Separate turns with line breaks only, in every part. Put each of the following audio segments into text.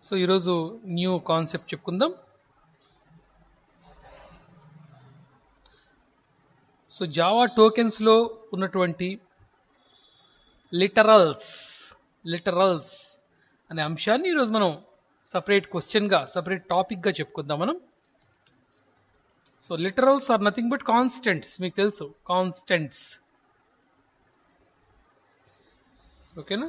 So ఈరోజు new concept చెప్పుకుందాం. So Java టోకెన్స్లో ఉన్నటువంటి లిటరల్స్ అనే అంశాన్ని ఈరోజు మనం సపరేట్ క్వశ్చన్గా సపరేట్ టాపిక్గా చెప్పుకుందాం మనం. So literals are nothing but constants. మీకు తెలుసు కాన్స్టెంట్స్, ఓకేనా?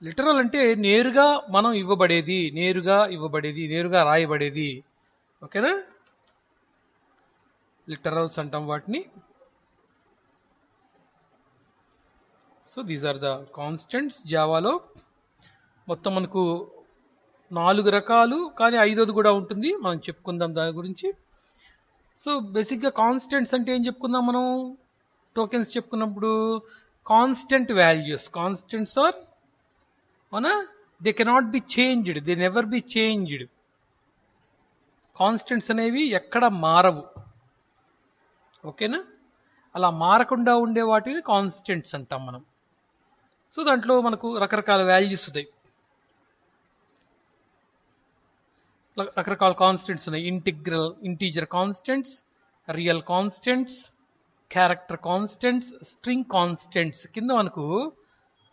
లిటరల్ అంటే నేరుగా మనం ఇవ్వబడేది, నేరుగా రాయబడేది, ఓకేనా? లిటరల్స్ అంటాం వాటిని. So these are the constants. జావాలో మొత్తం మనకు 4 రకాలు, కానీ 5వది కూడా ఉంటుంది, మనం చెప్పుకుందాం దాని గురించి. సో బేసిక్గా కాన్స్టెంట్స్ అంటే ఏం చెప్పుకుందాం మనం? టోకెన్స్ చెప్పుకున్నప్పుడు కాన్స్టెంట్ వాల్యూస్. కాన్స్టెంట్స్ ఆర్ అవునా, they cannot be changed, they never be changed. Constants అనేవి ఎక్కడ మారవు, ఓకేనా? అలా మారకుండా ఉండే వాటిని కాన్స్టెంట్స్ అంటాం మనం. సో దాంట్లో మనకు రకరకాల వాల్యూస్ ఉంటాయి, రకరకాల కాన్స్టెంట్స్ ఉన్నాయి. Integer constants, real constants, character constants, string constants. కింద మనకు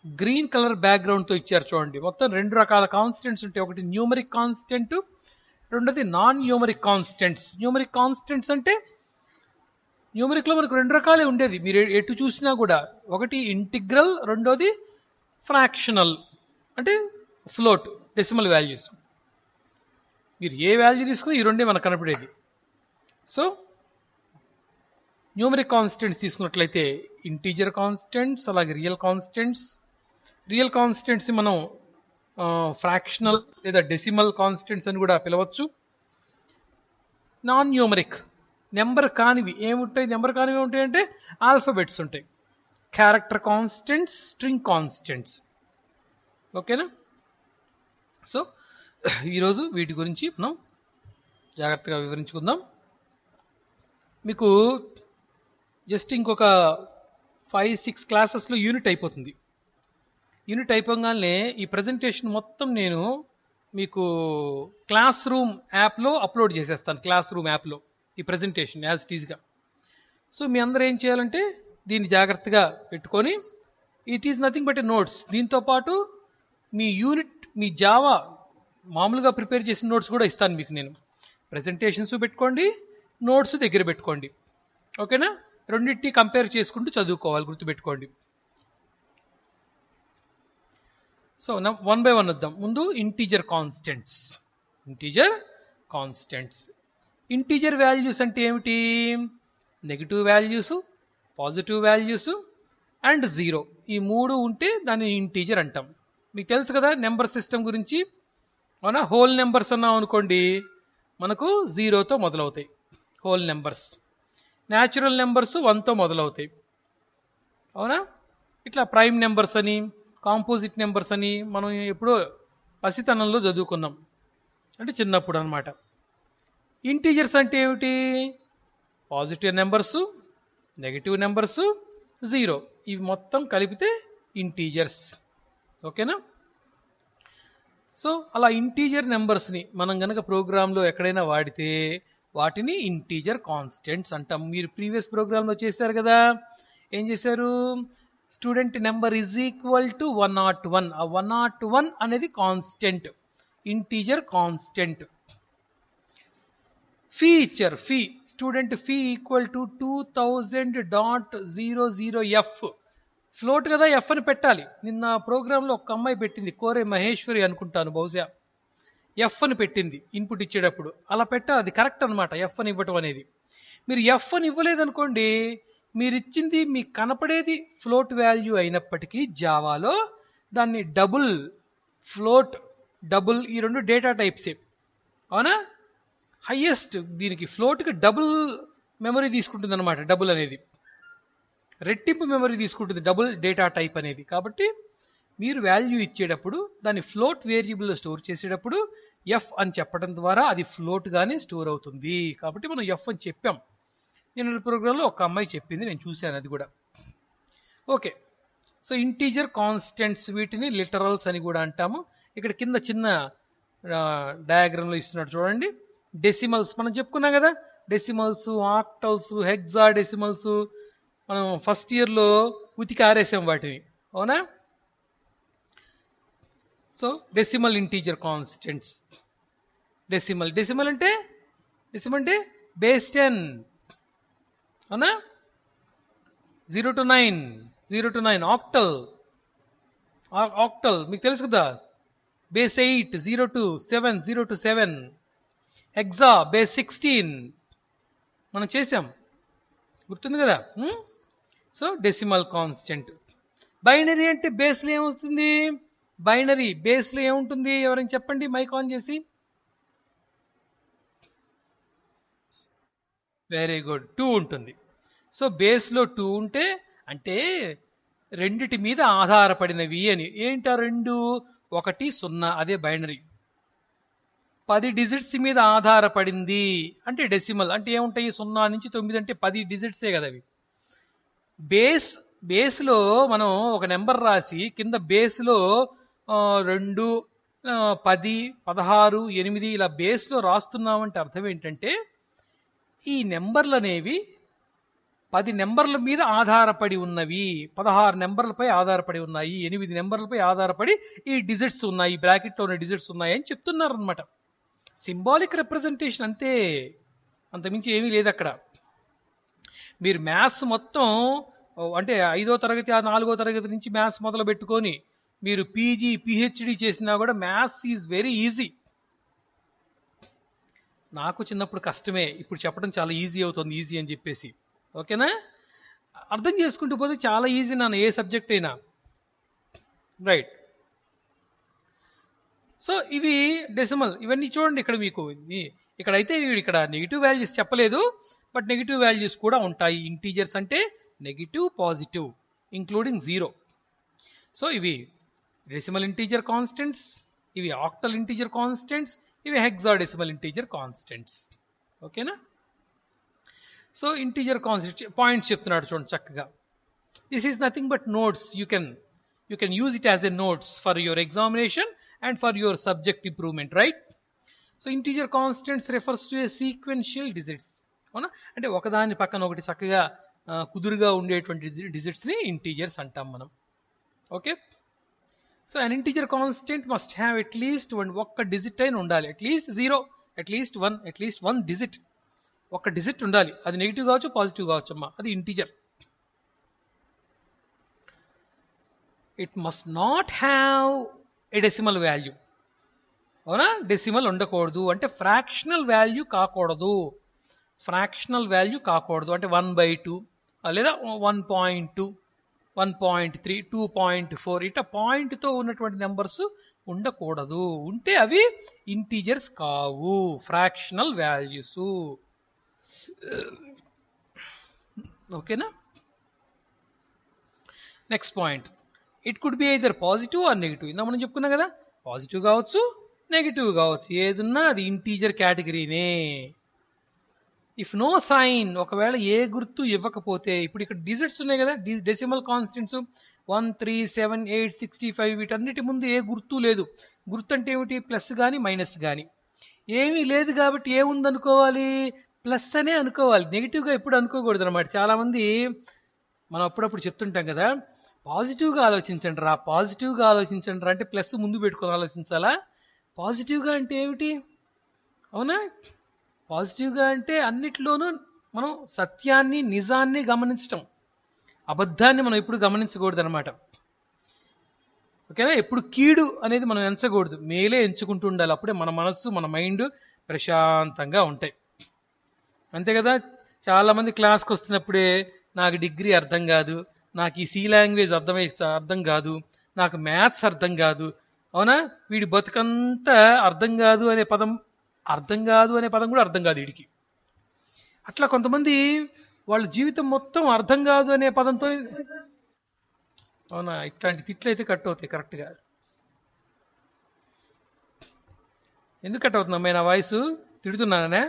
గ్రీన్ కలర్ బ్యాక్గ్రౌండ్తో ఇచ్చారు చూడండి. మొత్తం 2 రకాల కాన్స్టెంట్స్ ఉంటాయి. ఒకటి న్యూమరిక్ కాన్స్టెంట్, రెండోది non numeric constants. Numeric constants అంటే న్యూమరిక్లో మనకు 2 రకాలే ఉండేది, మీరు ఎటు చూసినా కూడా. ఒకటి ఇంటిగ్రల్, రెండోది ఫ్రాక్షనల్ అంటే ఫ్లోట్, డెసిమల్ వాల్యూస్. మీరు ఏ వాల్యూ తీసుకుని ఈ రెండే మనకు కనపడేది. సో న్యూమరిక్ కాన్స్టెంట్స్ తీసుకున్నట్లయితే ఇంటీజర్ కాన్స్టెంట్స్, అలాగే రియల్ కాన్స్టెంట్స్. రియల్ కాన్స్టెంట్స్ మనం ఫ్రాక్షనల్ లేదా డెసిమల్ కాన్స్టెంట్స్ అని కూడా పిలవచ్చు. నాన్ న్యూమరిక్ నెంబర్ కానివి ఏముంటాయి? నెంబర్ కానివి ఉంటాయి అంటే ఆల్ఫబెట్స్ ఉంటాయి. క్యారెక్టర్ కాన్స్టెంట్స్, స్ట్రింగ్ కాన్స్టెంట్స్, ఓకేనా? సో ఈరోజు వీటి గురించి మనం జాగ్రత్తగా వివరించుకుందాం. మీకు జస్ట్ ఇంకొక 5-6 క్లాసెస్లో యూనిట్ అయిపోతుంది. యూనిట్ అయిపోగానే ఈ ప్రజెంటేషన్ మొత్తం నేను మీకు క్లాస్ రూమ్ యాప్లో అప్లోడ్ చేసేస్తాను. క్లాస్ రూమ్ యాప్లో ఈ ప్రజెంటేషన్ యాజ్ ఇట్ ఈజ్గా. సో మీ అందరూ ఏం చేయాలంటే దీన్ని జాగ్రత్తగా పెట్టుకొని, it is nothing but a notes. దీంతోపాటు మీ యూనిట్, మీ జావా మామూలుగా ప్రిపేర్ చేసిన నోట్స్ కూడా ఇస్తాను మీకు నేను. ప్రజెంటేషన్స్ పెట్టుకోండి, నోట్స్ దగ్గర పెట్టుకోండి, ఓకేనా? రెండింటిని కంపేర్ చేసుకుంటూ చదువుకోవాలి, గుర్తుపెట్టుకోండి. సో వన్ బై వన్ వద్దాం. ముందు ఇంటీజర్ కాన్స్టెంట్స్. ఇంటీజర్ వాల్యూస్ అంటే ఏమిటి? Negative values, positive values and 0, ఈ 3 ఉంటే దాన్ని ఇంటీజర్ అంటాం. మీకు తెలుసు కదా నెంబర్ సిస్టమ్ గురించి. అవునా? హోల్ నెంబర్స్ అన్నాం అనుకోండి, మనకు 0తో మొదలవుతాయి హోల్ నెంబర్స్. న్యాచురల్ నెంబర్స్ 1తో మొదలవుతాయి, అవునా? ఇట్లా ప్రైమ్ నెంబర్స్ అని, కాంపోజిట్ నెంబర్స్ అని మనం ఎప్పుడో పసితనంలో చదువుకున్నాం, అంటే చిన్నప్పుడు అనమాట. ఇంటీజర్స్ అంటే ఏమిటి? పాజిటివ్ నెంబర్సు, నెగిటివ్ నెంబర్సు, 0, ఇవి మొత్తం కలిపితే ఇంటీజర్స్, ఓకేనా? సో అలా ఇంటీజర్ నెంబర్స్ని మనం కనుక ప్రోగ్రాంలో ఎక్కడైనా వాడితే వాటిని ఇంటీజర్ కాన్స్టెంట్స్ అంటాం. మీరు ప్రీవియస్ ప్రోగ్రాంలో చేశారు కదా, ఏం చేశారు? Student number is equal to 101. ఆ 101 అనేది కాన్స్టెంట్, ఇంటీజర్ కాన్స్టెంట్. ఫీ ఇచ్చారు, student fee equal to 2000.00f. Float కదా, ఎఫ్ అని పెట్టాలి. నిన్న ప్రోగ్రాంలో ఒక అమ్మాయి పెట్టింది, కోరే మహేశ్వరి అనుకుంటాను, బహుశా ఎఫ్ అని పెట్టింది ఇన్పుట్ ఇచ్చేటప్పుడు. అలా పెట్టాలి, అది కరెక్ట్ అనమాట, ఎఫ్ అని ఇవ్వటం అనేది. మీరు ఎఫ్ అని ఇవ్వలేదనుకోండి, మీరు ఇచ్చింది మీకు కనపడేది ఫ్లోట్ వాల్యూ అయినప్పటికీ జావాలో దాన్ని డబుల్, ఫ్లోట్, డబుల్, ఈ 2 డేటా టైప్సే, అవునా? హయ్యెస్ట్ దీనికి ఫ్లోట్కి డబుల్ మెమరీ తీసుకుంటుంది అనమాట. డబుల్ అనేది రెట్టింపు మెమరీ తీసుకుంటుంది, డబుల్ డేటా టైప్ అనేది. కాబట్టి మీరు వాల్యూ ఇచ్చేటప్పుడు దాన్ని ఫ్లోట్ వేరియబుల్లో స్టోర్ చేసేటప్పుడు ఎఫ్ అని చెప్పడం ద్వారా అది ఫ్లోట్గానే స్టోర్ అవుతుంది. కాబట్టి మనం ఎఫ్ అని చెప్పాం. నేను ప్రోగ్రాంలో ఒక అమ్మాయి చెప్పింది, నేను చూశాను అది కూడా. ఓకే, సో ఇంటీజర్ కాన్స్టెంట్స్ వీటిని లిటరల్స్ అని కూడా అంటాము. ఇక్కడ కింద చిన్న డయాగ్రామ్లో ఇస్తున్నాడు చూడండి. డెసిమల్స్ మనం చెప్పుకున్నాం కదా, డెసిమల్స్, ఆక్టల్స్, హెక్సా డెసిమల్స్ మనం ఫస్ట్ ఇయర్లో ఉతికి ఆరేసాం వాటిని, అవునా? So decimal integer constants. Decimal అంటే బేస్ 10, అవునా? 0 to 9 ఆక్టల్ మీకు తెలుసు కదా, బేస్ 8 0 to 7. హెక్సా బేస్ 16 మనం చేసాం, గుర్తుంది కదా. So decimal constant. బైనరీ అంటే బేస్లో ఏమవుతుంది? బైనరీ బేస్లో ఏముంటుంది? ఎవరైనా చెప్పండి మైక్ ఆన్ చేసి. వెరీ గుడ్, 2 ఉంటుంది. సో బేస్లో 2 ఉంటే అంటే రెండిటి మీద ఆధారపడినవి అని. ఏంటా రెండు? 1 0 అదే బైనరీ. 10 డిజిట్స్ మీద ఆధారపడింది అంటే డెసిమల్. అంటే ఏముంటాయి? 0 నుంచి 9 అంటే 10 డిజిట్సే కదా అవి. బేస్లో మనం ఒక నెంబర్ రాసి కింద బేస్లో 2, 10, 16, 8 ఇలా బేస్లో రాస్తున్నామంటే అర్థం ఏంటంటే ఈ నెంబర్లు అనేవి 10 నెంబర్ల మీద ఆధారపడి ఉన్నవి, 16 నెంబర్లపై ఆధారపడి ఉన్నాయి, 8 నెంబర్లపై ఆధారపడి ఈ డిజిట్స్ ఉన్నాయి, బ్రాకెట్లో ఉన్న డిజిట్స్ ఉన్నాయి అని చెప్తున్నారు అనమాట. సింబాలిక్ రిప్రజెంటేషన్ అంతే, అంతమించి ఏమీ లేదు అక్కడ. మీరు మ్యాథ్స్ మొత్తం అంటే 5వ తరగతి 4వ తరగతి నుంచి మ్యాథ్స్ మొదలు పెట్టుకొని మీరు పీజీ పిహెచ్డి చేసినా కూడా మ్యాథ్స్ ఈజ్ వెరీ ఈజీ. నాకు చిన్నప్పుడు కష్టమే, ఇప్పుడు చెప్పడం చాలా ఈజీ అవుతుంది, ఈజీ అని చెప్పేసి. ఓకేనా? అర్థం చేసుకుంటూ పోతే చాలా ఈజీ నాన్న, ఏ సబ్జెక్ట్ అయినా. రైట్. సో ఇవి డెసిమల్. ఇవన్నీ చూడండి ఇక్కడ మీకు. ఇక్కడైతే ఇక్కడ నెగిటివ్ వాల్యూస్ చెప్పలేదు, బట్ నెగిటివ్ వాల్యూస్ కూడా ఉంటాయి. ఇంటీజర్స్ అంటే నెగిటివ్, పాజిటివ్, ఇంక్లూడింగ్ 0. సో ఇవి డెసిమల్ ఇంటీజర్ కాన్స్టెంట్స్, ఇవి ఆక్టల్ ఇంటీజర్ కాన్స్టెంట్స్, ఇవి హెక్సాడెసిమల్ ఇంటీజర్ కాన్స్టెంట్స్. ఓకేనా? సో ఇంటీజర్ కాన్స్టెంట్ పాయింట్స్ చెప్తున్నాడు చూడండి చక్కగా. This is nothing but notes. You can use it as a notes for your examination and for your subject improvement, right? So integer constants refers to a sequential digits, అవునా? అంటే ఒకదాని పక్కన ఒకటి చక్కగా కుదురుగా ఉండేటువంటి డిజిట్స్ ని ఇంటీజర్స్ అంటాం మనం. Okay. So an integer constant must have at least ఒక్క డిజిట్ అయిన ఉండాలి. అట్లీస్ట్ 0, అట్లీస్ట్ 1 డిజిట్, ఒక్క డిజిట్ ఉండాలి. అది నెగిటివ్ కావచ్చు, పాజిటివ్ కావచ్చు అమ్మా, అది integer. It must not have a decimal value, అవునా? డెసిమల్ ఉండకూడదు అంటే ఫ్రాక్షనల్ వాల్యూ కాకూడదు. ఫ్రాక్షనల్ వాల్యూ కాకూడదు అంటే 1/2 లేదా 1.2, 1.3, 2.4 ఇట్లా పాయింట్తో ఉన్నటువంటి నెంబర్స్ ఉండకూడదు. ఉంటే అవి ఇంటీజర్స్ కావు, ఫ్రాక్షనల్ వాల్యూస్. ఓకేనా? Next point, it could B either positive or negative. ఇందా మనం చెప్పుకున్నాం కదా, పాజిటివ్ కావచ్చు, నెగిటివ్ కావచ్చు, ఏదున్నా అది ఇంటీజర్ కేటగిరీనే. ఇఫ్ నో సైన్, ఒకవేళ ఏ గుర్తు ఇవ్వకపోతే, ఇప్పుడు ఇక్కడ డిజిట్స్ ఉన్నాయి కదా, డెసిమల్ కాన్స్టెంట్స్ 1, 3, 7, 8, 65 వీటన్నిటి ముందు ఏ గుర్తు లేదు. గుర్తు అంటే ఏమిటి? ప్లస్ కానీ మైనస్ కానీ. ఏమీ లేదు కాబట్టి ఏముందనుకోవాలి? ప్లస్ అనే అనుకోవాలి, నెగిటివ్గా ఎప్పుడు అనుకోకూడదు అనమాట. చాలామంది మనం అప్పుడప్పుడు చెప్తుంటాం కదా, పాజిటివ్గా ఆలోచించండి రా, పాజిటివ్గా ఆలోచించండి రా అంటే ప్లస్ ముందు పెట్టుకొని ఆలోచించాలా? పాజిటివ్గా అంటే ఏమిటి? అవునా? పాజిటివ్గా అంటే అన్నిట్లోనూ మనం సత్యాన్ని, నిజాన్ని గమనించటం, అబద్ధాన్ని మనం ఎప్పుడు గమనించకూడదు అనమాట. ఓకేనా? ఎప్పుడు కీడు అనేది మనం ఎంచకూడదు, మేలే ఎంచుకుంటూ ఉండాలి. అప్పుడే మన మనస్సు, మన మైండ్ ప్రశాంతంగా ఉంటాయి. అంతే కదా? చాలామంది క్లాస్కి వస్తున్నప్పుడే నాకు డిగ్రీ అర్థం కాదు, నాకు ఈ సి లాంగ్వేజ్ అర్థం కాదు, నాకు మ్యాథ్స్ అర్థం కాదు, అవునా? వీడి బతుకంతా అర్థం కాదు అనే పదం కూడా అర్థం కాదు వీడికి. అట్లా కొంతమంది వాళ్ళ జీవితం మొత్తం అర్థం కాదు అనే పదంతో, అవునా? ఇట్లాంటి తిట్లు అయితే కట్ అవుతాయి కరెక్ట్గా. ఎందుకు కట్ అవుతుంది అమ్మాయి నా వాయిస్? తిడుతున్నానే?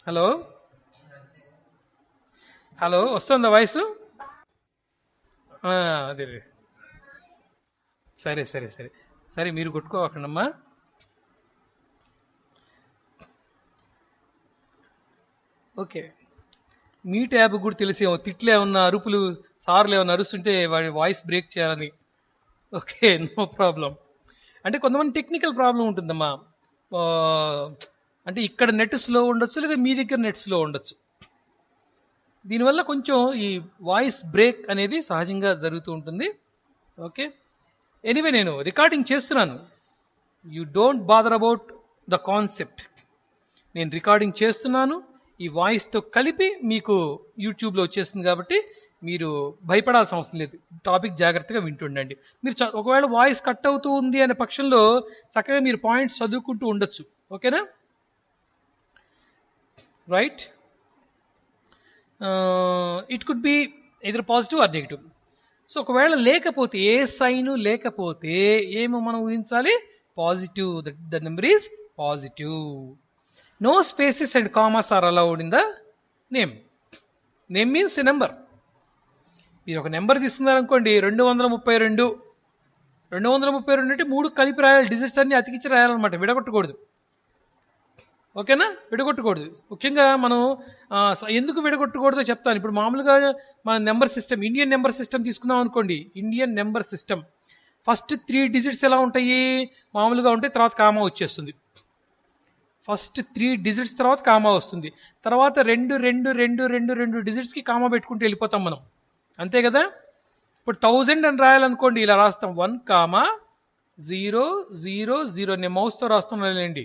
హలో, వస్తుందా వాయిస్? అదే సరే సరే సరే సరే మీరు కొట్టుకోకండమ్మా. ఓకే, మీ ట్యాబ్ కూడా తెలిసేమో తిట్లు ఏమన్నా అరుపులు, సార్లు ఏమన్నా అరుస్తుంటే వాడి వాయిస్ బ్రేక్ చేయాలని. Okay, no problem. అంటే కొంతమంది టెక్నికల్ ప్రాబ్లం ఉంటుందమ్మా. ఆ, అంటే ఇక్కడ నెట్ స్లో ఉండొచ్చు, లేదా మీ దగ్గర నెట్ స్లో ఉండొచ్చు. దీనివల్ల కొంచెం ఈ వాయిస్ బ్రేక్ అనేది సహజంగా జరుగుతూ ఉంటుంది. ఓకే, ఎనీవే నేను రికార్డింగ్ చేస్తున్నాను. You don't bother about the concept. నేను రికార్డింగ్ చేస్తున్నాను, ఈ వాయిస్తో కలిపి మీకు యూట్యూబ్లో వచ్చేస్తుంది కాబట్టి మీరు భయపడాల్సిన అవసరం లేదు. టాపిక్ జాగ్రత్తగా వింటుండండి. మీరు ఒకవేళ వాయిస్ కట్ అవుతూ ఉంది అనే పక్షంలో చక్కగా మీరు పాయింట్స్ చదువుకుంటూ ఉండొచ్చు. ఓకేనా, right. It could be either positive or negative. So ఒకవేళ లేకపోతే, ఏ సైను లేకపోతే ఏమో మనం ఊహించాలి, positive. The number is positive. No spaces and commas are allowed in the name. Name means a number. మీరు ఒక నెంబర్ తీసుకున్నారనుకోండి, 232. 232 అంటే 3 కలిపి రాయాలి, డిజిట్స్ అన్ని అతికించి రాయాలన్నమాట, విడగొట్టకూడదు. ఓకేనా, విడగొట్టకూడదు. ముఖ్యంగా మనం ఎందుకు విడగొట్టకూడదో చెప్తాను. ఇప్పుడు మామూలుగా మన number system, Indian number system తీసుకున్నాం అనుకోండి. Indian number system first 3 digits ఎలా ఉంటాయి, మామూలుగా ఉంటాయి, తర్వాత కామా వచ్చేస్తుంది. ఫస్ట్ 3 డిజిట్స్ తర్వాత కామా వస్తుంది, తర్వాత 2 డిజిట్స్కి కామా పెట్టుకుంటూ వెళ్ళిపోతాం మనం, అంతే కదా. ఇప్పుడు 1000 అని రాయాలనుకోండి, ఇలా రాస్తాం, 1,0,0,0. నేను మౌస్తో రాస్తున్నానండి.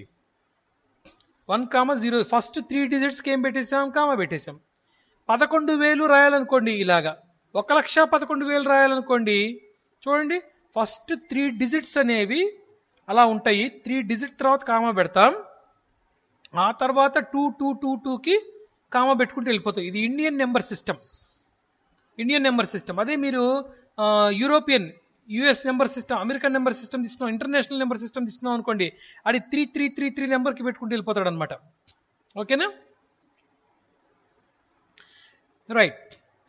1,0. ఫస్ట్ 3 డిజిట్స్కి ఏం పెట్టేసాం, కామా పెట్టేసాం. 11,000 రాయాలనుకోండి, ఇలాగా 1,11,000 రాయాలనుకోండి, చూడండి ఫస్ట్ 3 డిజిట్స్ అనేవి అలా ఉంటాయి. 3 డిజిట్ తర్వాత కామా పెడతాం, ఆ తర్వాత 2,2,2,2కి కామా పెట్టుకుంటూ వెళ్ళిపోతాం. ఇది Indian number system. Indian number system. అదే మీరు European, US number system, American number system తీసుకున్నాం, ఇంటర్నేషనల్ నెంబర్ సిస్టమ్ తీసుకున్నాం అనుకోండి, అది 3,3,3,3 నెంబర్కి పెట్టుకుంటూ వెళ్ళిపోతాడు అనమాట. ఓకేనా, రైట్.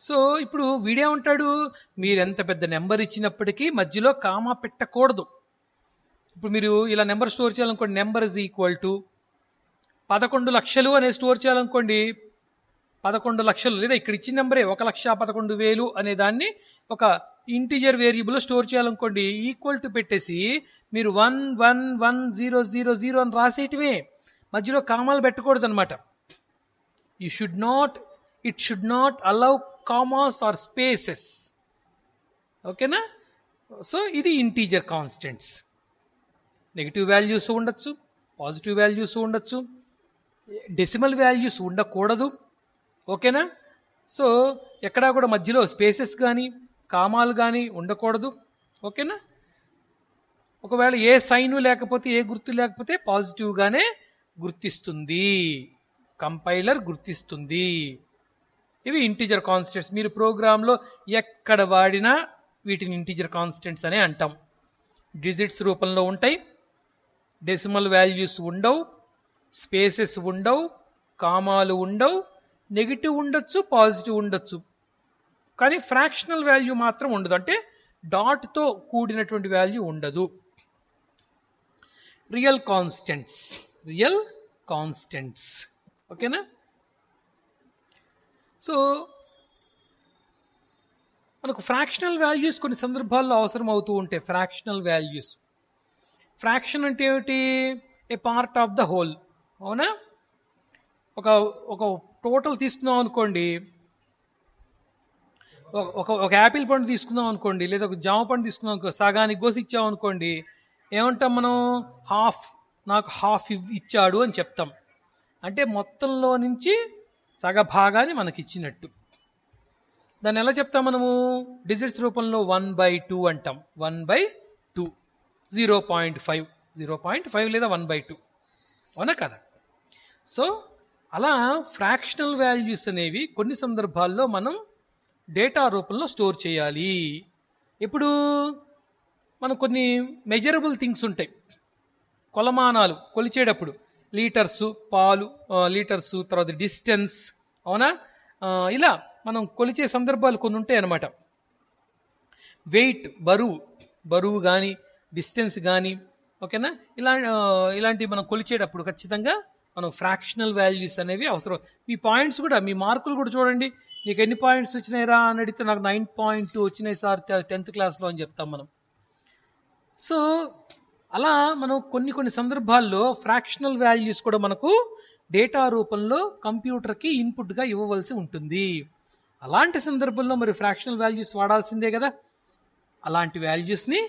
సో ఇప్పుడు వీడేమంటాడు, మీరు ఎంత పెద్ద నెంబర్ ఇచ్చినప్పటికీ మధ్యలో కామా పెట్టకూడదు. ఇప్పుడు మీరు ఇలా నెంబర్ స్టోర్ చేయాలనుకోండి, నెంబర్ ఇస్ ఈక్వల్ టు 11 లక్షలు అనేది స్టోర్ చేయాలనుకోండి, 11 లక్షలు, లేదా ఇక్కడ ఇచ్చిన నెంబరే 1,11,000 అనే దాన్ని ఒక ఇంటీజర్ వేరియబుల్ స్టోర్ చేయాలనుకోండి, ఈక్వల్ టు పెట్టేసి మీరు 1,1,1,0,0,0 అని రాసేయటమే, మధ్యలో కామాలు పెట్టకూడదు అనమాట. It should not allow commas or spaces. ఓకేనా. సో ఇది ఇంటీజర్ కాన్స్టెంట్స్. నెగిటివ్ వాల్యూస్ ఉండొచ్చు, పాజిటివ్ వాల్యూస్ ఉండొచ్చు, డెసిమల్ వాల్యూస్ ఉండకూడదు. ఓకేనా. సో ఎక్కడా కూడా మధ్యలో స్పేసెస్ కానీ కామాలు కానీ ఉండకూడదు. ఓకేనా. ఒకవేళ ఏ సైను లేకపోతే, ఏ గుర్తు లేకపోతే పాజిటివ్గానే గుర్తిస్తుంది, కంపైలర్ గుర్తిస్తుంది. ఇవి ఇంటీజర్ కాన్స్టెంట్స్. మీరు ప్రోగ్రాంలో ఎక్కడ వాడినా వీటిని ఇంటీజర్ కాన్స్టెంట్స్ అనే అంటాం. డిజిట్స్ రూపంలో ఉంటాయి, డెసిమల్ వాల్యూస్ ఉండవు, స్పేసెస్ ఉండవు, కామాలు ఉండవు, నెగిటివ్ ఉండొచ్చు, పాజిటివ్ ఉండొచ్చు, కానీ ఫ్రాక్షనల్ వాల్యూ మాత్రం ఉండదు, అంటే డాట్తో కూడినటువంటి వాల్యూ ఉండదు. Real constants. ఓకేనా. సో మనకు ఫ్రాక్షనల్ వాల్యూస్ కొన్ని సందర్భాల్లో అవసరం అవుతూ ఉంటాయి. ఫ్రాక్షన్ అంటే ఏమిటి, ఏ పార్ట్ ఆఫ్ ద హోల్. అవునా. ఒక టోటల్ తీసుకున్నాం అనుకోండి, ఒక యాపిల్ పండు తీసుకుందాం అనుకోండి, లేదా ఒక జామ పండు తీసుకుందాం అనుకో, సగానికి కోసి ఇచ్చాం అనుకోండి, ఏమంటాం మనం, నాకు హాఫ్ ఇచ్చాడు అని చెప్తాం. అంటే మొత్తంలో నుంచి సగభాగాన్ని మనకి ఇచ్చినట్టు. దాన్ని ఎలా చెప్తాం మనము, డిజిట్స్ రూపంలో 1/2 అంటాం. 1/2, 0.5 లేదా 1/2. అవునా కదా. సో అలా ఫ్రాక్షనల్ వాల్యూస్ అనేవి కొన్ని సందర్భాల్లో మనం డేటా రూపంలో స్టోర్ చేయాలి. ఇప్పుడు మనం కొన్ని మెజరబుల్ థింగ్స్ ఉంటాయి, కొలమానాలు కొలిచేటప్పుడు, లీటర్సు, తర్వాత డిస్టెన్స్. అవునా. ఇలా మనం కొలిచే సందర్భాలు కొన్ని ఉంటాయి అన్నమాట. వెయిట్ బరువు కానీ డిస్టెన్స్ కానీ ఓకేనా ఇలాంటివి మనం కొలిచేటప్పుడు ఖచ్చితంగా మనం ఫ్రాక్షనల్ వాల్యూస్ అనేవి అవసరం. మీ పాయింట్స్ కూడా మీ మార్కులు కూడా చూడండి, నీకు ఎన్ని పాయింట్స్ వచ్చినాయిరా అని అడిగితే నాకు 9.2 వచ్చినాయి సార్ 10th క్లాస్లో అని చెప్తాం మనం. సో అలా మనం కొన్ని సందర్భాల్లో ఫ్రాక్షనల్ వాల్యూస్ కూడా మనకు డేటా రూపంలో కంప్యూటర్కి ఇన్పుట్గా ఇవ్వవలసి ఉంటుంది. అలాంటి సందర్భంలో మరి ఫ్రాక్షనల్ వాల్యూస్ వాడాల్సిందే కదా. అలాంటి వాల్యూస్ని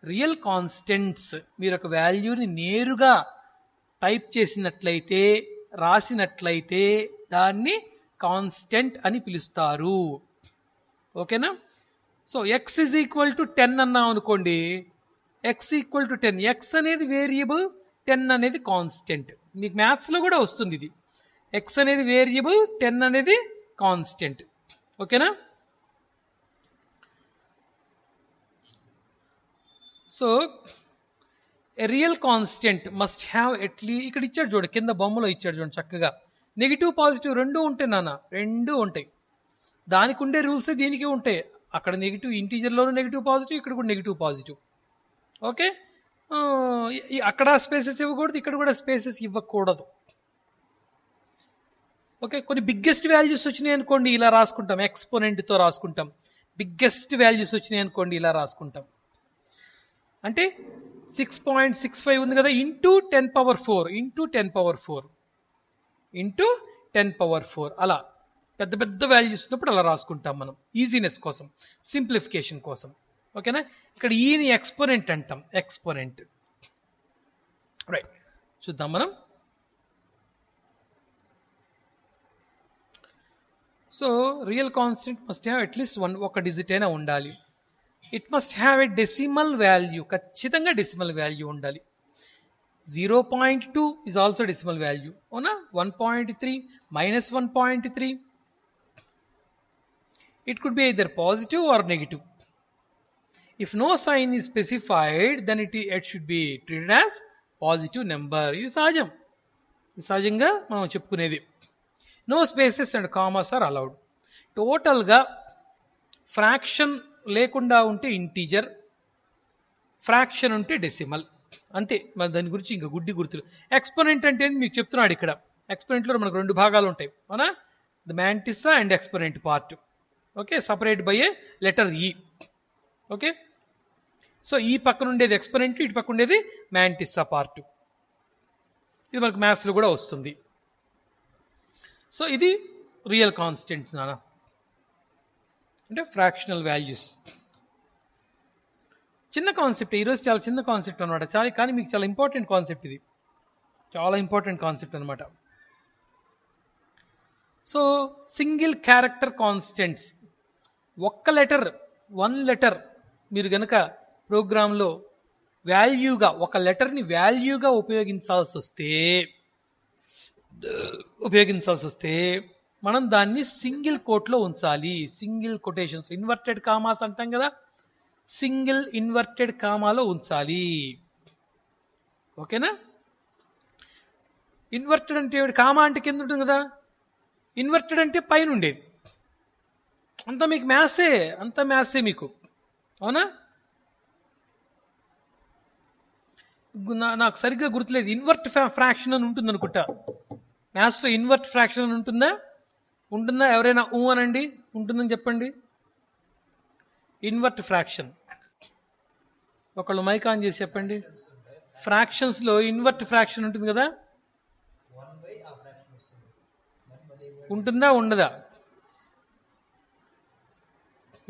రియల్ కాన్స్టెంట్స్, మీరు ఒక వాల్యూని నేరుగా టైప్ చేసినట్లయితే రాసినట్లయితే దాన్ని కాన్స్టెంట్ అని పిలుస్తారు. ఓకేనా. So X is equal to 10 అన్నాం అనుకోండి, ఎక్స్ ఈక్వల్ టు 10, ఎక్స్ అనేది వేరియబుల్, 10 అనేది కాన్స్టెంట్. మీకు మ్యాథ్స్లో కూడా వస్తుంది ఇది, ఎక్స్ అనేది వేరియబుల్, 10 అనేది కాన్స్టెంట్. ఓకేనా. So A real constant must have at least, ఇక్కడ ఇచ్చాడు చూడండి, కింద బొమ్మలో ఇచ్చాడు చూడండి చక్కగా, నెగిటివ్ పాజిటివ్ రెండూ ఉంటాయి నాన్న, రెండూ ఉంటాయి. దానికి ఉండే రూల్స్ దీనికి ఉంటాయి. అక్కడ నెగిటివ్ ఇంటీజర్లోనూ నెగిటివ్ పాజిటివ్, ఇక్కడ కూడా నెగిటివ్ పాజిటివ్. ఓకే. అక్కడ స్పేసెస్ ఇవ్వకూడదు, ఇక్కడ కూడా స్పేసెస్ ఇవ్వకూడదు. ఓకే. కొన్ని బిగ్గెస్ట్ వాల్యూస్ వచ్చినాయి అనుకోండి ఇలా రాసుకుంటాం, ఎక్స్పోనెంట్తో రాసుకుంటాం. బిగ్గెస్ట్ వాల్యూస్ వచ్చినాయి అనుకోండి ఇలా రాసుకుంటాం. అంటే 6.65 ఉంది కదా, ఇంటూ 10⁴ ఇంటూ 10⁴ ఇంటూ 10⁴ అలా పెద్ద వాల్యూస్ ఉన్నప్పుడు అలా రాసుకుంటాం మనం ఈజీనెస్ కోసం, సింప్లిఫికేషన్ కోసం. ఓకేనా. ఇక్కడ ఈని ఎక్స్పోనెంట్ అంటాం, ఎక్స్పోనెంట్. రైట్, చూద్దాం మనం. So real constant must have at least ఒక డిజిట్ అయినా ఉండాలి. It must have a decimal value, ఖచ్చితంగా డెసిమల్ వాల్యూ ఉండాలి. 0.2 is also decimal value. అవునా. 1.3 minus 1.3. It could be either positive or negative. If no sign is specified, then it should be treated as positive number. ఇది సహజం, సహజంగా మనం చెప్పుకునేది. No spaces and commas are allowed. టోటల్గా fraction లేకుండా ఉంటే integer, fraction ఉంటే డెసిమల్, అంతే. మరి దాని గురించి ఇంకా గుడ్డి గుర్తులు. ఎక్స్పోనెంట్ అంటే మీకు చెప్తున్నాడు ఇక్కడ. ఎక్స్పోనెంట్లో మనకు 2 భాగాలు ఉంటాయి, అవునా. The mantissa and exponent part. Okay. Separate by A letter ఈ. ఓకే. సో ఈ పక్కన ఉండేది ఎక్స్పోనెంట్, ఇటు పక్క ఉండేది మ్యాంటిసా పార్ట్. ఇది మనకు మ్యాథ్స్లో కూడా వస్తుంది. సో ఇది రియల్ కాన్స్టెంట్ నానా, అంటే ఫ్రాక్షనల్ వాల్యూస్. చిన్న కాన్సెప్ట్, ఈరోజు చాలా చిన్న కాన్సెప్ట్ అనమాట, కానీ మీకు చాలా ఇంపార్టెంట్ కాన్సెప్ట్ ఇది, చాలా ఇంపార్టెంట్ కాన్సెప్ట్ అనమాట. So single character constants, one letter మీరు గనక ప్రోగ్రాంలో వాల్యూగా, ఒక లెటర్ని వాల్యూగా ఉపయోగించాల్సి వస్తే మనం దాన్ని సింగిల్ కోట్లో ఉంచాలి. సింగిల్ కొటేషన్స్, ఇన్వర్టెడ్ కామాస్ అంటాం కదా, సింగిల్ ఇన్వర్టెడ్ కామాలో ఉంచాలి. ఓకేనా. ఇన్వర్టెడ్ అంటే కామా అంటే కింద ఉంటుంది కదా, ఇన్వర్టెడ్ అంటే పైన ఉండేది. అంతా మీకు మ్యాథ్సే మీకు, అవునా. నాకు సరిగ్గా గుర్తులేదు, ఇన్వర్ట్ ఫ్రాక్షన్ అని ఉంటుంది అనుకుంటా మ్యాథ్స్లో. ఇన్వర్ట్ ఫ్రాక్షన్ అని ఉంటుందా ఎవరైనా అనండి, ఉంటుందని చెప్పండి. ఇన్వర్ట్ ఫ్రాక్షన్ ఒకళ్ళు మైక్ ఆన్ చేసి చెప్పండి. ఫ్రాక్షన్స్లో ఇన్వర్ట్ ఫ్రాక్షన్ ఉంటుంది కదా, ఉంటుందా ఉండదా?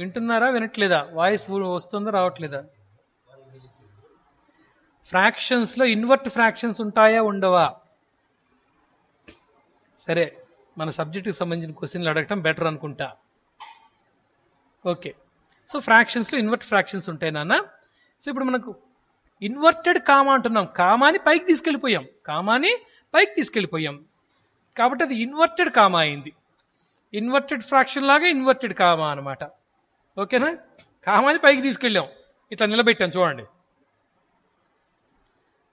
వింటున్నారా వినట్లేదా? వాయిస్ వస్తుందా రావట్లేదా? ఫ్రాక్షన్స్లో ఇన్వర్ట్ ఫ్రాక్షన్స్ ఉంటాయా ఉండవా? సరే, మన సబ్జెక్టుకి సంబంధించిన క్వశ్చన్లు అడగటం బెటర్ అనుకుంటా. ఓకే. సో ఫ్రాక్షన్స్లో ఇన్వర్ట్ ఫ్రాక్షన్స్ ఉంటాయి నాన్న. సో ఇప్పుడు మనకు ఇన్వర్టెడ్ కామా అంటున్నాం, కామాని పైకి తీసుకెళ్ళిపోయాం కాబట్టి అది ఇన్వర్టెడ్ కామా అయింది. ఇన్వర్టెడ్ ఫ్రాక్షన్ లాగా ఇన్వర్టెడ్ కామా అనమాట. ఓకేనా. కామాని పైకి తీసుకెళ్ళాం, ఇట్లా నిలబెట్టాం చూడండి.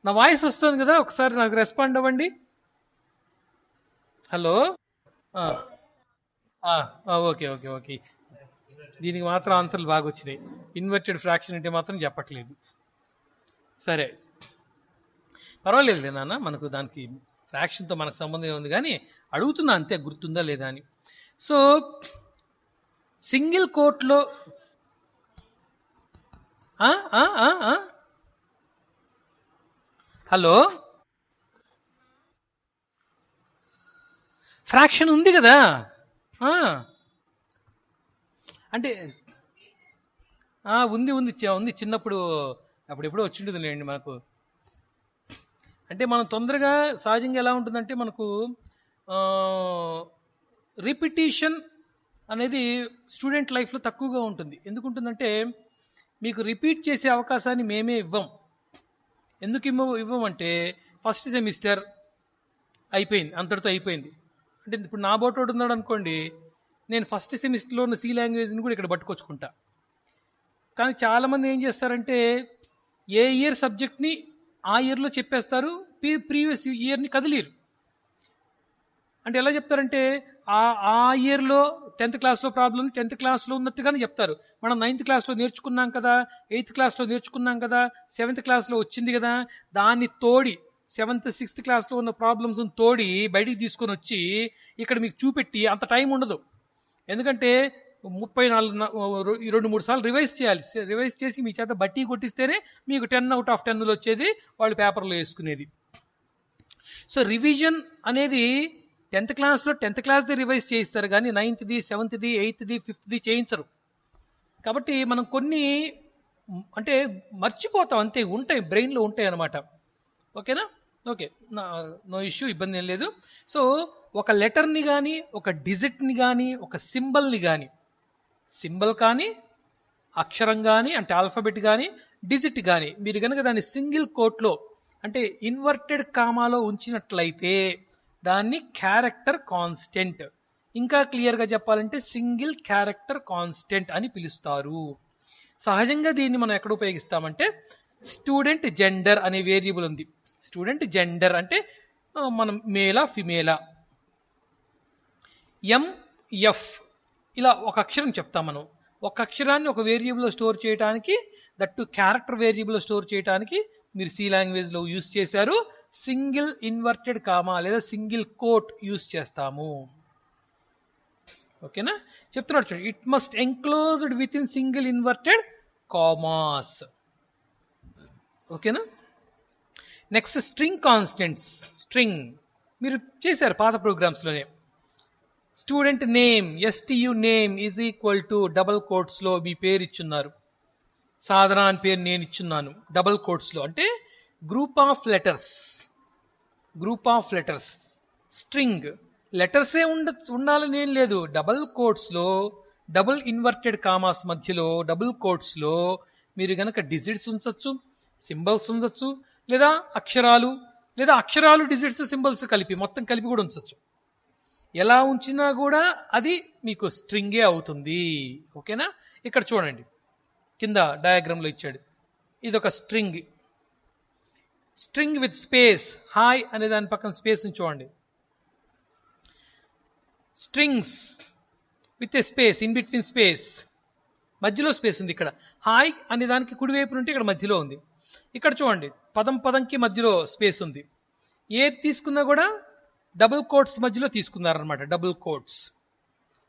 నా వాయిస్ వస్తుంది కదా, ఒకసారి నాకు రెస్పాండ్ అవ్వండి. హలో. ఓకే. దీనికి మాత్రం ఆన్సర్లు బాగా వచ్చినాయి. ఇన్వర్టెడ్ ఫ్రాక్షన్ అంటే మాత్రం చెప్పట్లేదు. సరే, పర్వాలేదు నాన్న, మనకు దానికి ఫ్రాక్షన్తో మనకు సంబంధం ఉంది, కానీ అడుగుతున్నా అంతే, గుర్తుందా లేదా అని. సో సింగిల్ కోట్లో హలో, ఫ్రాక్షన్ ఉంది కదా, అంటే ఉంది ఉంది ఉంది చిన్నప్పుడు అప్పుడు ఎప్పుడో వచ్చింటుంది లేండి మనకు. అంటే మనం తొందరగా సహజంగా ఎలా ఉంటుందంటే మనకు రిపిటీషన్ అనేది స్టూడెంట్ లైఫ్లో తక్కువగా ఉంటుంది. ఎందుకు ఉంటుందంటే మీకు రిపీట్ చేసే అవకాశాన్ని మేమే ఇవ్వం. ఎందుకు ఇవ్వమంటే ఫస్ట్ సెమిస్టర్ అయిపోయింది, అంతటితో అయిపోయింది. అంటే ఇప్పుడు నా బోటోడు ఉన్నాడు అనుకోండి, నేను ఫస్ట్ సెమిస్టర్లో ఉన్న సి లాంగ్వేజ్ని కూడా ఇక్కడ పట్టుకొచ్చుకుంటా. కానీ చాలామంది ఏం చేస్తారంటే ఏ ఇయర్ సబ్జెక్ట్ని ఆ ఇయర్లో చెప్పేస్తారు, ప్రీవియస్ ఇయర్ని కదిలీరు. అంటే ఎలా చెప్తారంటే ఆ ఇయర్లో 10th క్లాస్లో ప్రాబ్లం 10th క్లాస్లో ఉన్నట్టుగానే చెప్తారు. మనం 9th క్లాస్లో నేర్చుకున్నాం కదా, 8th క్లాస్లో నేర్చుకున్నాం కదా, 7th క్లాస్లో వచ్చింది కదా, దాన్ని తోడి 7th 6th క్లాస్లో ఉన్న ప్రాబ్లమ్స్ తోడి బయటికి తీసుకొని వచ్చి ఇక్కడ మీకు చూపెట్టి అంత టైం ఉండదు. ఎందుకంటే 2-3 సార్లు రివైజ్ చేయాలి. రివైజ్ చేసి మీ చేత బట్టి కొట్టిస్తేనే మీకు 10 out of 10 వచ్చేది, వాళ్ళు పేపర్లో వేసుకునేది. సో రివిజన్ అనేది 10th క్లాస్లో 10th క్లాస్ది రివైజ్ చేయిస్తారు, కానీ 9th, 7th, 8th, 5th చేయించరు. కాబట్టి మనం కొన్ని అంటే మర్చిపోతాం అంతే, ఉంటాయి బ్రెయిన్లో ఉంటాయి అన్నమాట. ఓకేనా? ఓకే, నో ఇష్యూ, ఇబ్బంది ఏం లేదు. సో ఒక లెటర్ని కానీ, ఒక డిజిట్ని కానీ, ఒక సింబల్ని కానీ, సింబల్ కానీ, అక్షరం కానీ అంటే ఆల్ఫాబెట్ కానీ, డిజిట్ కానీ మీరు కనుక దాన్ని సింగిల్ కోట్లో అంటే ఇన్వర్టెడ్ కామాలో ఉంచినట్లయితే దాన్ని క్యారెక్టర్ కాన్స్టెంట్, ఇంకా క్లియర్గా చెప్పాలంటే సింగిల్ క్యారెక్టర్ కాన్స్టెంట్ అని పిలుస్తారు. సహజంగా దీన్ని మనం ఎక్కడ ఉపయోగిస్తామంటే స్టూడెంట్ జెండర్ అనే వేరియబుల్ ఉంది. స్టూడెంట్ జెండర్ అంటే మనం మేలా ఫిమేలా, ఎంఎఫ్ ఇలా ఒక అక్షరం చెప్తాం. మనం ఒక అక్షరాన్ని ఒక వేరియబుల్లో స్టోర్ చేయడానికి, దట్టు క్యారెక్టర్ వేరియబుల్లో స్టోర్ చేయడానికి మీరు సి లాంగ్వేజ్లో యూజ్ చేశారు. సింగిల్ ఇన్వర్టెడ్ కామా లేదా సింగిల్ కోట్ యూజ్ చేస్తాము. ఓకేనా? చెప్తున్నాడు చూడండి, it must enclosed with in single inverted commas. ఓకేనా? Next string constants. స్ట్రింగ్ మీరు చేశారు పాత ప్రోగ్రామ్స్లోనే. Student name, STU name is equal to double కోట్స్లో మీ పేరు ఇచ్చున్నారు, సాధన అని పేరు నేను ఇచ్చున్నాను డబల్ కోట్స్లో, అంటే group of letters. Group of letters string లెటర్సే ఉండాలని ఏం లేదు. డబల్ కోట్స్లో, డబుల్ ఇన్వర్టెడ్ కామాస్ మధ్యలో డబుల్ కోట్స్లో మీరు కనుక డిజిట్స్ ఉంచవచ్చు, సింబల్స్ ఉంచవచ్చు, లేదా అక్షరాలు డిజిట్స్ సింబల్స్ కలిపి మొత్తం కలిపి కూడా ఉంచవచ్చు. ఎలా ఉంచినా కూడా అది మీకు స్ట్రింగే అవుతుంది. ఓకేనా? ఇక్కడ చూడండి, కింద డయాగ్రామ్లో ఇచ్చాడు, ఇది ఒక string. String with space, hi అనే దాని పక్కన స్పేస్ చూడండి. Strings with a space, in between space, మధ్యలో స్పేస్ ఉంది. ఇక్కడ హాయ్ అనే దానికి కుడివైపు నుండి ఇక్కడ మధ్యలో ఉంది. ఇక్కడ చూడండి, పదంకి మధ్యలో స్పేస్ ఉంది. ఏది తీసుకున్నా కూడా డబుల్ కోట్స్ మధ్యలో తీసుకున్నారనమాట, డబుల్ కోట్స్.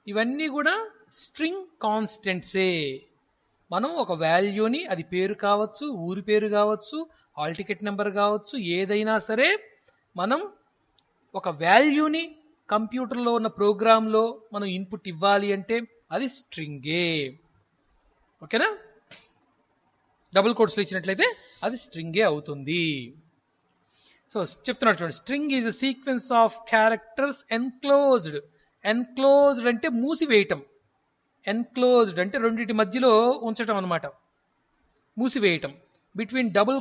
ఇవన్నీ కూడా స్ట్రింగ్ కాన్స్టెంట్సే. మనం ఒక వాల్యూని, అది పేరు కావచ్చు, ఊరి పేరు కావచ్చు, హాల్ టికెట్ నెంబర్ కావచ్చు, ఏదైనా సరే మనం ఒక వాల్యూని కంప్యూటర్లో ఉన్న ప్రోగ్రాంలో మనం ఇన్పుట్ ఇవ్వాలి అంటే అది స్ట్రింగే. ఓకేనా? డబుల్ కోట్స్లో ఇచ్చినట్లయితే అది స్ట్రింగే అవుతుంది. సో చెప్తున్నాడు చూడండి, string is a sequence of characters enclosed. Enclosed అంటే మూసివేయటం, ఎన్క్లోజ్డ్ అంటే రెండింటి మధ్యలో ఉంచటం అనమాట, మూసివేయటం. బిట్వీన్ డబుల్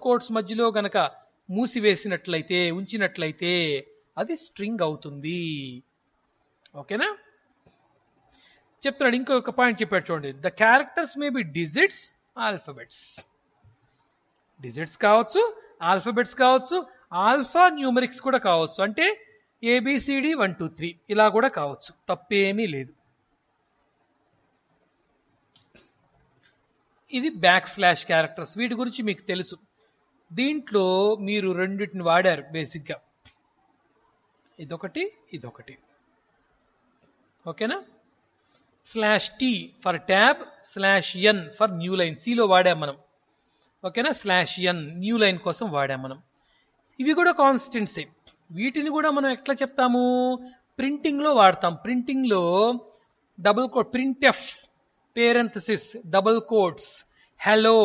కోట్స్ మధ్యలో గనక మూసివేసినట్లయితే, ఉంచినట్లయితే అది స్ట్రింగ్ అవుతుంది. ఓకేనా? చెప్తున్నాడు, ఇంకొక పాయింట్ చెప్పాడు చూడండి, the characters may be digits, alphabets. Digits కావచ్చు, ఆల్ఫాబెట్స్ కావచ్చు, ఆల్ఫా న్యూమరిక్స్ కూడా కావచ్చు. అంటే ABCD 1 2 3 ఇలా కూడా కావచ్చు, తప్పేమీ లేదు. ఇది బ్యాక్ స్లాష్ క్యారెక్టర్స్. వీటి గురించి మీకు తెలుసు. దీంట్లో మీరు రెండింటిని వాడారు బేసిక్గా, ఇదొకటి ఇదొకటి. ఓకేనా? /t for tab, /n for new line. సిలో వాడాం మనం. ఓకేనా? /n న్యూ లైన్ కోసం వాడాం మనం. ఇవి కూడా కాన్స్టెంట్సే. వీటిని కూడా మనం ఎట్లా చెప్తాము? ప్రింటింగ్లో వాడతాం. ప్రింటింగ్లో double quote, printf parenthesis double quotes hello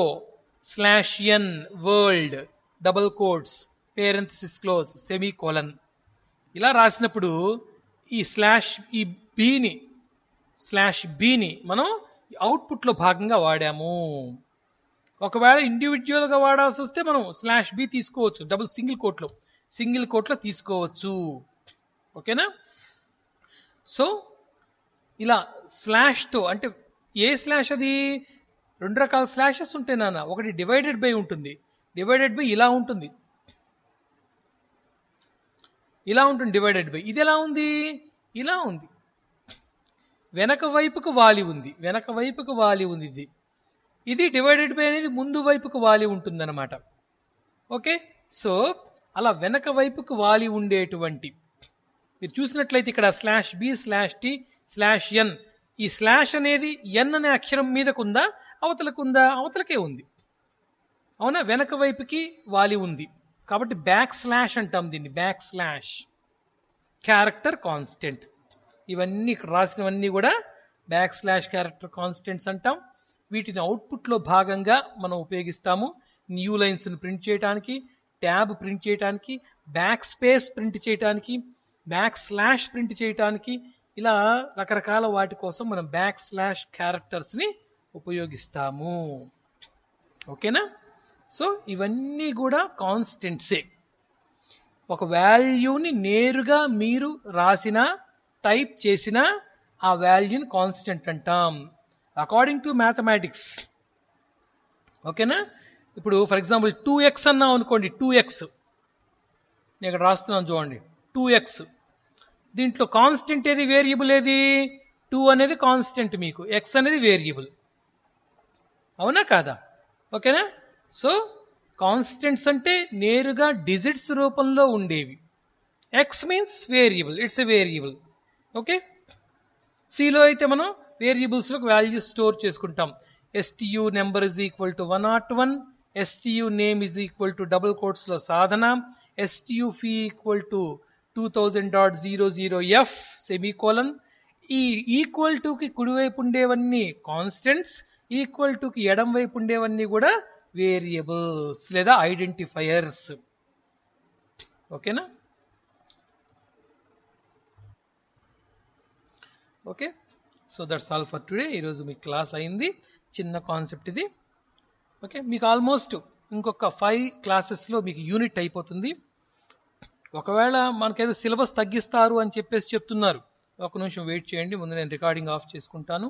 /n world double quotes parenthesis close semicolon ఇలా రాసినప్పుడు ఈ బీని మనం అవుట్పుట్లో భాగంగా వాడాము. ఒకవేళ ఇండివిజువల్గా వాడాల్సి వస్తే మనం /b తీసుకోవచ్చు, సింగిల్ కోట్లో తీసుకోవచ్చు. ఓకేనా? సో ఇలా స్లాష్తో, అంటే ఏ స్లాష్ అది? రెండు రకాల స్లాషెస్ ఉంటాయి నాన్న. ఒకటి డివైడెడ్ బై ఉంటుంది. డివైడెడ్ బై ఇలా ఉంటుంది, ఇలా ఉంటుంది డివైడెడ్ బై. ఇది ఎలా ఉంది? ఇలా ఉంది. వెనక వైపుకు వాలి ఉంది, ఇది డివైడెడ్ బై అనేది ముందు వైపుకు వాలి ఉంటుంది అనమాట. ఓకే, సో అలా వెనక వైపుకు వాలి ఉండేటువంటి, మీరు చూసినట్లయితే ఇక్కడ /b /t /n, ఈ స్లాష్ అనేది n అనే అక్షరం మీదకుందా, అవతలకుందా? అవతలకే ఉంది. అవునా? వెనక వైపుకి వాలి ఉంది కాబట్టి బ్యాక్ స్లాష్ అంటాం దీన్ని. Back slash character constant. ఇవన్నీ ఇక్కడ రాసినవన్నీ కూడా బ్యాక్ స్లాష్ క్యారెక్టర్ కాన్స్టెంట్స్ అంటాం. వీటిని అవుట్పుట్లో భాగంగా మనం ఉపయోగిస్తాము. న్యూ లైన్స్ని ప్రింట్ చేయడానికి, ట్యాబ్ ప్రింట్ చేయడానికి, బ్యాక్ స్పేస్ ప్రింట్ చేయడానికి, బ్యాక్ స్లాష్ ప్రింట్ చేయడానికి, ఇలా రకరకాల వాటి కోసం మనం బ్యాక్ స్లాష్ క్యారెక్టర్స్ని ఉపయోగిస్తాము. ఓకేనా? సో ఇవన్నీ కూడా కాన్స్టెంట్సే. ఒక వాల్యూని నేరుగా మీరు రాసిన, టైప్ చేసిన ఆ వాల్యూని కాన్స్టెంట్ అంటాం అకార్డింగ్ టు మ్యాథమెటిక్స్. ఓకేనా? ఇప్పుడు ఫర్ ఎగ్జాంపుల్ 2x అన్నాం అనుకోండి, 2x నేను ఇక్కడ రాస్తున్నాను చూడండి, 2x. దీంట్లో కాన్స్టెంట్ ఏది, వేరియబుల్ ఏది? 2 అనేది కాన్స్టెంట్, మీకు x అనేది వేరియబుల్. అవునా కాదా? ఓకేనా? సో కాన్స్టెంట్స్ అంటే నేరుగా డిజిట్స్ రూపంలో ఉండేవి. x means variable, its a variable. Okay, సిలో అయితే మనం వేరియబుల్స్లోకి వాల్యూస్ స్టోర్ చేసుకుంటాం. STU number = 101, STU name = double కోట్స్లో Sadhana, STU fee = 2000.00f semicolon. ఈ ఈక్వల్ టుకి కుడివైపు ఉండేవన్నీ కాన్స్టెంట్స్, ఈక్వల్ టుకి ఎడం వైపు ఉండేవన్నీ కూడా వేరియబుల్స్ లేదా ఐడెంటిఫైయర్స్. ఓకేనా? Okay, so that's all for today. ఈరోజు మీ క్లాస్ అయింది, చిన్న కాన్సెప్ట్ ఇది. ఓకే, మీకు ఆల్మోస్ట్ ఇంకొక 5 క్లాసెస్లో మీకు యూనిట్ అయిపోతుంది. ఒకవేళ మనకేదో సిలబస్ తగ్గిస్తారు అని చెప్పేసి చెప్తున్నారు, ఒక నిమిషం వెయిట్ చేయండి, ముందు నేను రికార్డింగ్ ఆఫ్ చేసుకుంటాను.